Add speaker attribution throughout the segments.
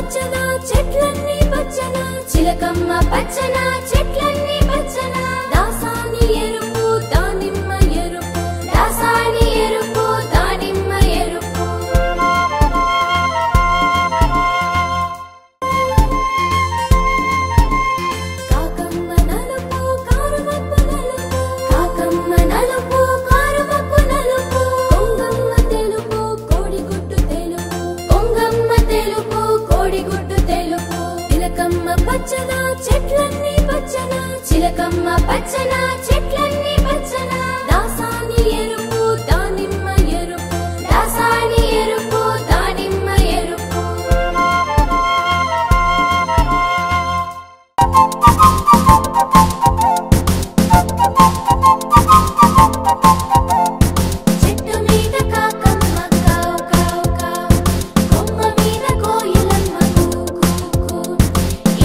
Speaker 1: పచ్చన చెట్లన్నీ పచ్చన చిలకమ్మ పచ్చన చెట్లన్నీ పచ్చన దాసాని ఎరుపు దానిమ్మ ఎరుపు దాసాని ఎరుపు దానిమ్మ ఎరుపు కాకమ్మ నలుపు కారుమప్పు నలుపు కాకమ్మ నలుపు కారుమప్పు నలుపు కొంగమ్మ తెలుపు కోడిగుడ్డు తెలుపు కొంగమ్మ తెలుపు కోడిగుడ్డు తెలుపు తిలకమ్మ పచ్చన చెట్లన్నీ పచ్చన చిలకమ్మ పచ్చన చెట్లన్నీ పచ్చన దాసాని ఎరుపు దానిమ్మ ఎరుపు దాసాని ఎరుపు దానిమ్మ ఎరుపు చెట్టు మీద కాకమ్మ కావు కావు కావు కొమ్మ మీద కోయిలమ్మ కూ కూ కూ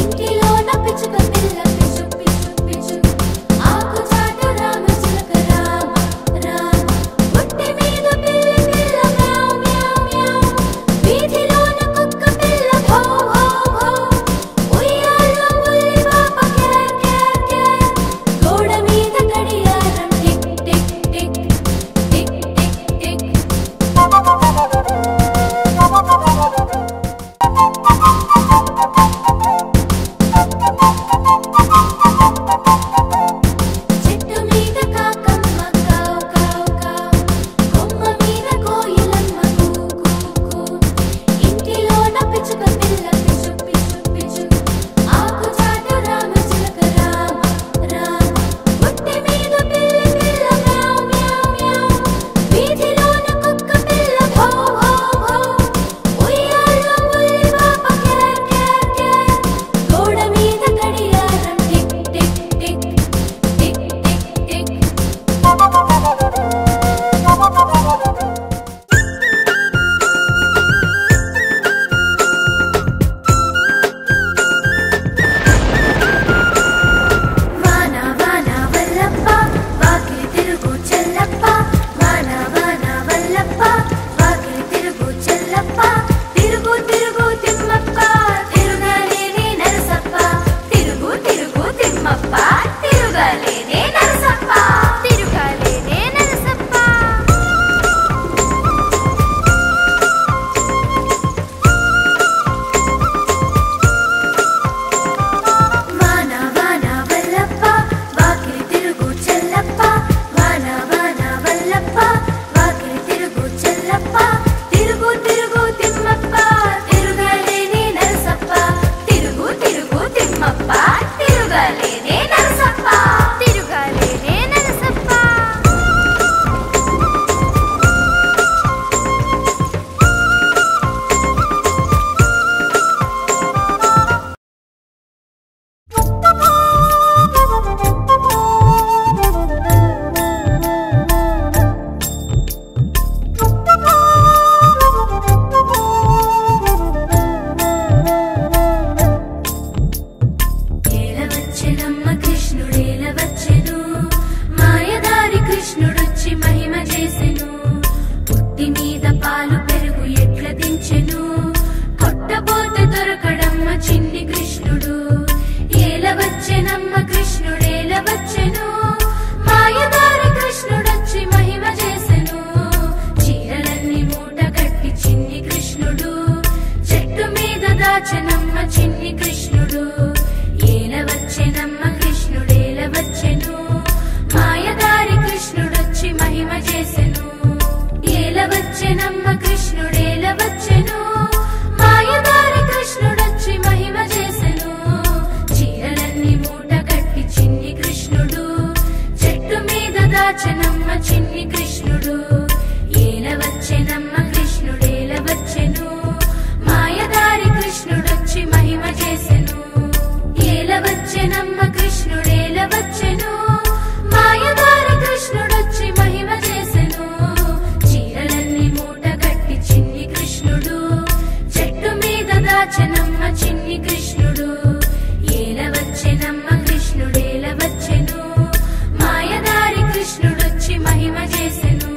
Speaker 1: ఇంటిలోన పిచ్చుక పిల్ల పిచ్చు పిచ్చు పిచ్చు ఆకు చాటు రామ చిలక రామ రామ పుట్టి మీద పిల్లి పిల్ల మ్యావ్ మ్యావ్ మ్యావ్ వీధిలోన కుక్క పిల్ల భౌ భౌ భౌ ఉయ్యాలో ఉల్లి పాప కేర్ కేర్ కేర్ గోడ మీద గడియారం tick tick tick tick tick tick చెట్టు మీద కాకమ్మ కావు కావు కావు కొమ్మ మీద కోయిలమ్మ కూ కూ కూ ఇంటిలోన పిచ్చుక పిల్ల పిచ్చు పిచ్చు పిచ్చు ఆకు చాటు రామ చిలక రామ రామ పుట్టి మీద పిల్లి పిల్ల మ్యావ్ మ్యావ్ మ్యావ్ వీధిలోన కుక్క పిల్ల భౌ భౌ భౌ ఉయ్యాలో ఉల్లి పాప కేర్ కేర్ కేర్ గోడ మీద గడియారం tick tick tick tick tick tick వాన వాన వల్లప్ప వాకిలి తిరుగు చెల్లప్ప వాన వాన వల్లప్ప వాకిలి తిరుగు చెల్లప్ప తిరుగు తిరుగు తిమ్మప్ప తిరుగలేనే నరసప్ప తిరుగు తిరుగు తిమ్మప్ప తిరుగలేనే నరసప్ప తిరుగలేనే నరసప్ప వాన వాన వల్లప్ప వాకిలి తిరుగు చెల్లప్ప వాన వాన వల్లప్ప వాకిలి తిరుగు చెల్లప్ప తిరుగు తిరుగు తిమ్మప్ప తిరుగలేనే నరసప్ప తిరుగు తిరుగు తిమ్మప్ప తిరుగలేనే నరసప్ప తిరుగలేనే నరసప్ప ఏలవచ్చెనమ్మ కృష్ణుడేలవచ్చెను మాయదారి కృష్ణుడొచ్చి మహిమ చేసెను పుట్టి మీద పాలు పెరుగు ఎట్ల దించెను కొట్టబోతే దొరకడమ్మ చిన్ని కృష్ణుడు ఏలవచ్చెనమ్మ కృష్ణుడేలవచ్చెను మాయదారి కృష్ణుడొచ్చి మహిమ చేసెను చీరలన్నీ మూట కట్టి చిన్ని కృష్ణుడు చెట్టు మీద దాచెనమ్మ చిన్ని కృష్ణుడు ఏలవచ్చెనమ్మ కృష్ణుడేలవచ్చెను మాయదారి కృష్ణుడొచ్చి మహిమ చేసెను ఏలవచ్చెనమ్మ కృష్ణుడేలవచ్చెను మాయదారి కృష్ణుడొచ్చి మహిమ చేసెను చీరలన్నీ మూట కట్టి చిన్ని కృష్ణుడు చెట్టు మీద దాచెనమ్మ చిన్ని కృష్ణుడు ఏలవచ్చెనమ్మ కృష్ణుడేలవచ్చెను మాయదారి కృష్ణుడొచ్చి మహిమ చేసెను ఏలవచ్చెనమ్మ కృష్ణుడేలవచ్చెను మాయదారి కృష్ణుడొచ్చి మహిమ చేసెను చీరలన్నీ మూట కట్టి చిన్ని కృష్ణుడు చెట్టు మీద దాచెనమ్మ చిన్ని కృష్ణుడు ఏలవచ్చెనమ్మ కృష్ణుడేలవచ్చెను మాయదారి కృష్ణుడొచ్చి మహిమ చేసెను